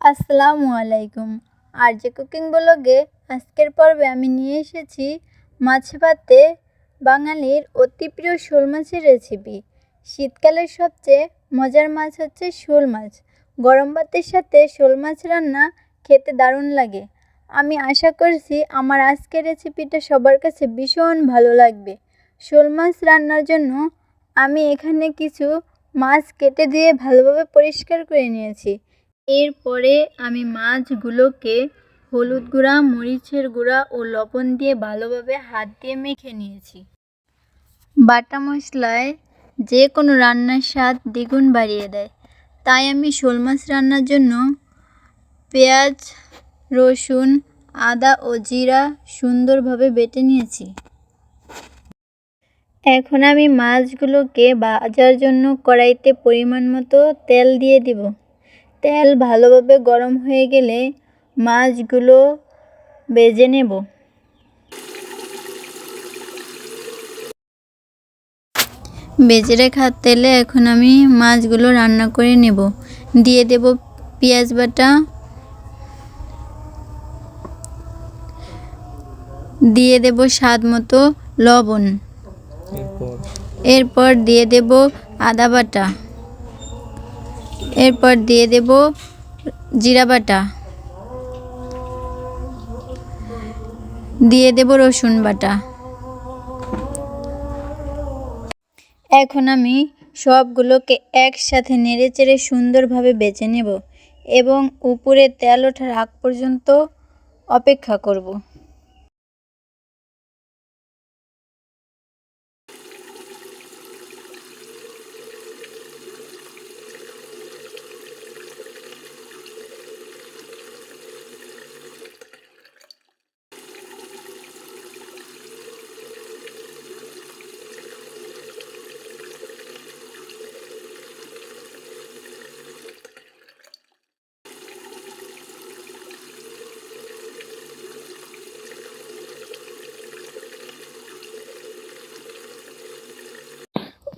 আসসালামু আলাইকুম। RJ cooking ব্লগে আজকের পর্বে আমি নিয়ে এসেছি মাছ ভাতে বাঙালির অতি প্রিয় শোল মাছের রেসিপি। শীতকালের সবচেয়ে মজার মাছ হচ্ছে শোল মাছ। গরম ভাতের সাথে শোল মাছ রান্না খেতে দারুণ লাগে। আমি আশা করছি আমার আজকের রেসিপিটা সবার কাছে ভীষণ ভালো লাগবে। শোল মাছ রান্নার জন্য আমি এখানে কিছু মাছ কেটে দিয়ে ভালোভাবে পরিষ্কার করে নিয়েছি। এরপরে আমি মাছগুলোকে হলুদ গুঁড়া, মরিচের গুঁড়া ও লবণ দিয়ে ভালোভাবে হাত দিয়ে মেখে নিয়েছি। বাটা মশলায় যে কোনো রান্নার স্বাদ দ্বিগুণ বাড়িয়ে দেয়, তাই আমি শোল মাছ রান্নার জন্য পেঁয়াজ, রসুন, আদা ও জিরা সুন্দরভাবে বেটে নিয়েছি। এখন আমি মাছগুলোকে ভাজার জন্য কড়াইতে পরিমাণ মতো তেল দিয়ে দিব। তেল ভালোভাবে গরম হয়ে গেলে মাছগুলো ভেজে নেব। ভেজে রাখা তেলে এখন আমি মাছগুলো রান্না করে নেব। দিয়ে দেব পেঁয়াজ বাটা, দিয়ে দেব স্বাদ মতো লবণ, এরপর দিয়ে দেব আদা বাটা, এরপর দিয়ে দেব জিরা বাটা, দিয়ে দেব রসুন বাটা। এখন আমি সবগুলোকে একসাথে নেড়েচেড়ে সুন্দরভাবে বেজে নেব এবং উপরে তেল ওঠার আগ পর্যন্ত অপেক্ষা করব।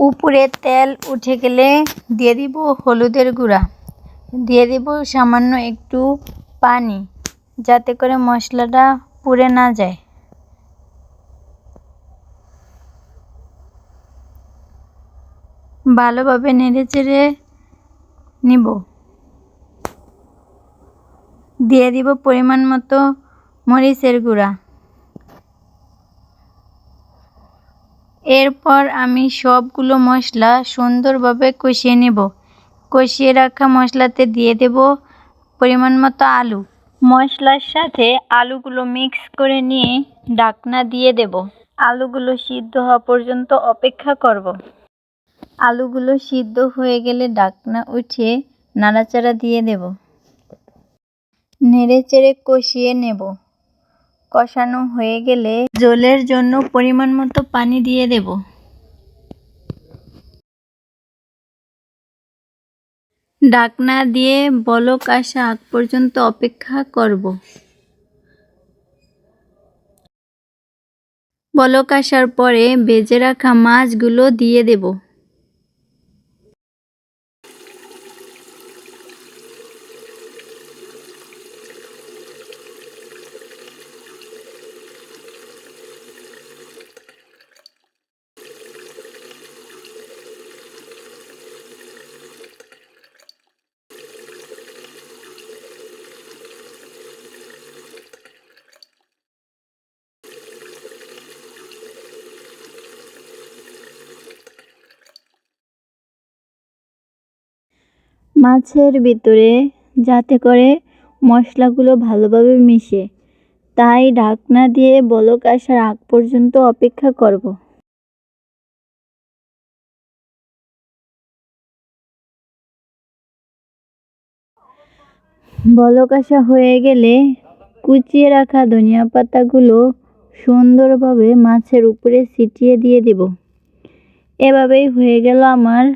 উপরে তেল উঠে গেলে দিয়ে দিব হলুদের গুঁড়া, দিয়ে দিব সামান্য একটু পানি, যাতে করে মশলাটা পুড়ে না যায়। ভালোভাবে নেড়েচেড়ে নিব। দিয়ে দিব পরিমাণ মতো মরিচের গুঁড়া। এরপর আমি সবগুলো মশলা সুন্দরভাবে কষিয়ে নেব। কষিয়ে রাখা মশলাতে দিয়ে দেব পরিমাণ মতো আলু। মশলার সাথে আলুগুলো মিক্স করে নিয়ে ঢাকনা দিয়ে দেব। আলুগুলো সিদ্ধ হওয়া পর্যন্ত অপেক্ষা করব। আলুগুলো সিদ্ধ হয়ে গেলে ঢাকনা উঠিয়ে নাড়াচাড়া দিয়ে দেব। নেড়েচেড়ে কষিয়ে নেব। কষানো হয়ে গেলে ঝোলের জন্য পরিমাণ মতো পানি দিয়ে দেব। ঢাকনা দিয়ে বলক আসা আগ পর্যন্ত অপেক্ষা করব। বলক আসার পরে ভেজে রাখা মাছগুলো দিয়ে দেব। মাছের ভিতরে যাতে করে মশলাগুলো ভালোভাবে মিশে, তাই ঢাকনা দিয়ে বলক আসার আগ পর্যন্ত অপেক্ষা করব। বলক আসা হয়ে গেলে কুচিয়ে রাখা ধনিয়া পাতাগুলো সুন্দরভাবে মাছের উপরে ছিটিয়ে দিয়ে দেব। এভাবেই হয়ে গেল আমার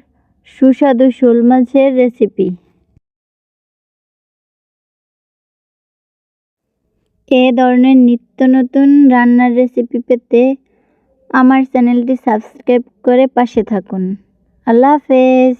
সুস্বাদু শোল মাছের রেসিপি। এ ধরনের নিত্য নতুন রান্নার রেসিপি পেতে আমার চ্যানেলটি সাবস্ক্রাইব করে পাশে থাকুন। আল্লাহ হাফেজ।